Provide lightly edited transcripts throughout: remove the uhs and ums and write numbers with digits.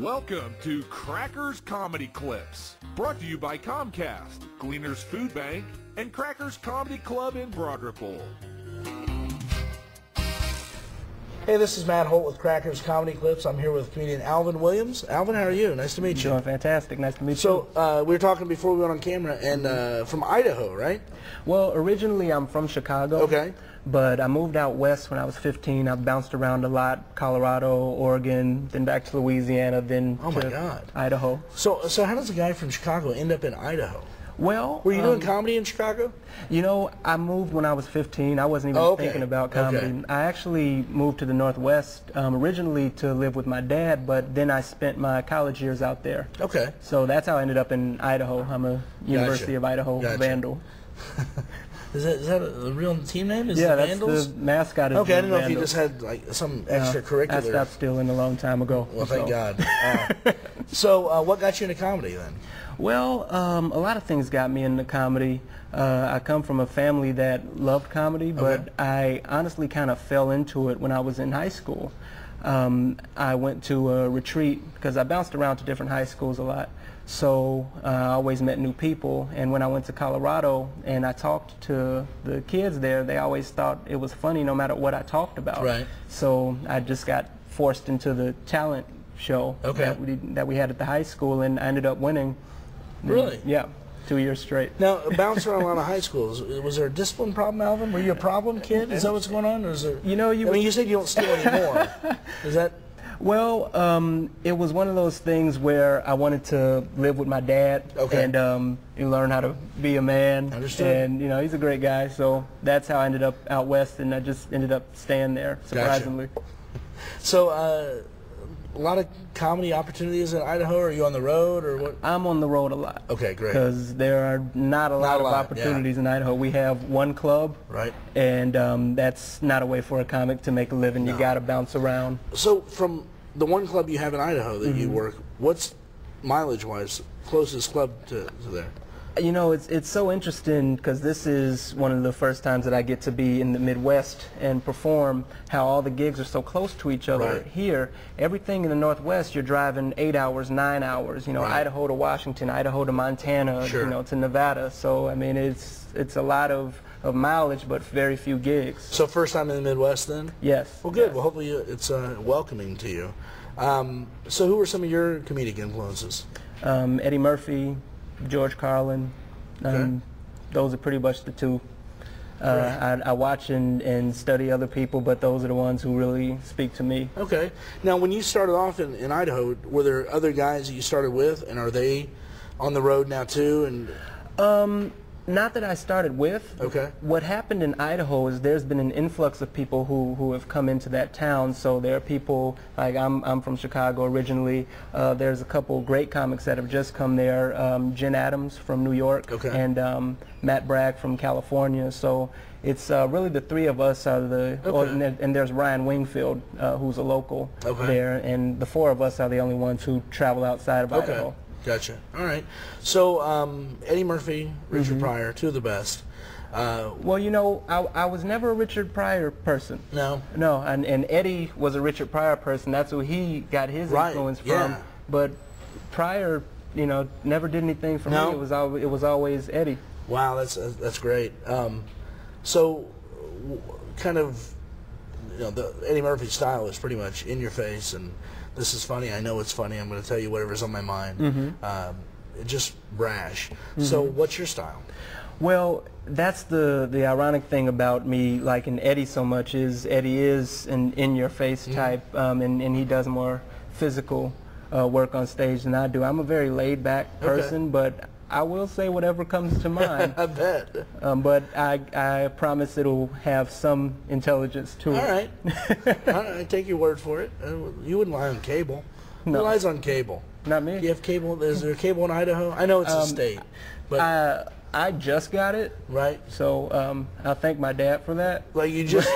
Welcome to Crackers Comedy Clips, brought to you by Comcast, Gleaner's Food Bank, and Crackers Comedy Club in Broad Ripple. Hey, this is Matt Holt with Crackers Comedy Clips. I'm here with comedian Alvin Williams. Alvin, how are you? Nice to meet you. Doing fantastic. Nice to meet you. So, we were talking before we went on camera, and from Idaho, right? Well, originally I'm from Chicago. Okay. But I moved out west when I was 15. I've bounced around a lot: Colorado, Oregon, then back to Louisiana, then to Idaho. So how does a guy from Chicago end up in Idaho? Well, were you doing comedy in Chicago? You know, I moved when I was 15. I wasn't even thinking about comedy. Okay. I actually moved to the Northwest originally to live with my dad, but then I spent my college years out there. Okay. So that's how I ended up in Idaho. I'm a University of Idaho Vandal. Is that a real team name? Yeah, the that's Vandals? the mascot. Okay, I didn't know if you just had like some extracurricular. I stopped stealing a long time ago. Well, thank God. So what got you into comedy then? Well, a lot of things got me into comedy. I come from a family that loved comedy, but I honestly kind of fell into it when I was in high school. I went to a retreat because I bounced around to different high schools a lot. So I always met new people, and when I went to Colorado and I talked to the kids there, they always thought it was funny no matter what I talked about. Right. So I just got forced into the talent show that we had at the high school, and I ended up winning. Really? Yeah, 2 years straight. Now, bouncing around a lot of high schools, was there a discipline problem, Alvin? Were you a problem kid? Is that what's going on? Or is there, you know, I mean, you said you don't steal anymore. Is that... Well, it was one of those things where I wanted to live with my dad and you learn how to be a man. Understood. And, you know, he's a great guy, so that's how I ended up out west, and I just ended up staying there, surprisingly. Gotcha. So, a lot of comedy opportunities in Idaho? Or are you on the road, or what? I'm on the road a lot. Okay, great. Because there are not a lot of opportunities in Idaho. We have one club, right? And that's not a way for a comic to make a living. You got to bounce around. So from the one club you have in Idaho that you work, what's mileage-wise closest club to there? You know, it's so interesting because this is one of the first times that I get to be in the Midwest and perform, how all the gigs are so close to each other. Right. Here, everything in the Northwest, you're driving 8 hours, 9 hours, you know, Idaho to Washington, Idaho to Montana, you know, to Nevada. So, I mean, it's a lot of mileage, but very few gigs. So first time in the Midwest then? Yes. Well, good. Well, hopefully it's welcoming to you. So who were some of your comedic influences? Eddie Murphy, George Carlin. Those are pretty much the two. I watch and study other people, but those are the ones who really speak to me. Okay. Now, when you started off in Idaho, were there other guys that you started with, and are they on the road now too? And not that I started with. Okay. What happened in Idaho is there's been an influx of people who have come into that town. So there are people, like I'm from Chicago originally. There's a couple great comics that have just come there. Jen Adams from New York and Matt Bragg from California. So it's really the three of us are the, and there's Ryan Wingfield, who's a local there, and the four of us are the only ones who travel outside of Idaho. Gotcha. All right. So Eddie Murphy, Richard Pryor, two of the best. Well, you know, I was never a Richard Pryor person. No. No, and Eddie was a Richard Pryor person. That's who he got his influence from. Yeah. But Pryor, you know, never did anything for me. It was always Eddie. Wow, that's great. So, kind of, you know, the Eddie Murphy style is pretty much in your face and. This is funny. I know it's funny. I'm going to tell you whatever's on my mind. Just brash. So what's your style? Well, that's the ironic thing about me liking Eddie so much is Eddie is an in-your-face type, and he does more physical work on stage than I do. I'm a very laid-back person, but I will say whatever comes to mind. I bet. But I promise it'll have some intelligence to it. All right. I take your word for it. You wouldn't lie on cable. No. Who lies on cable? Not me. You have cable? Is there cable in Idaho? I know it's a state. But I just got it. Right. So I'll thank my dad for that. Like you just...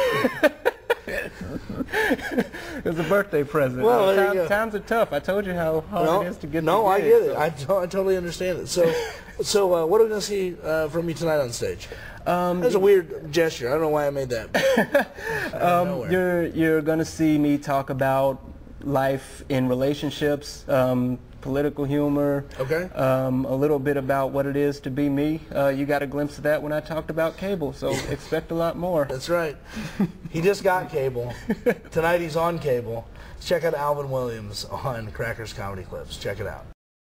It was a birthday present. Well, times are tough. I told you how hard it is to get. No, I get it. I totally understand it. So, what are we going to see from you tonight on stage? That's a weird gesture. I don't know why I made that. You're going to see me talk about life in relationships, political humor, Okay. a little bit about what it is to be me. You got a glimpse of that when I talked about cable, so expect a lot more. That's right. He just got cable. Tonight he's on cable. Check out Alvin Williams on Crackers Comedy Clips. Check it out.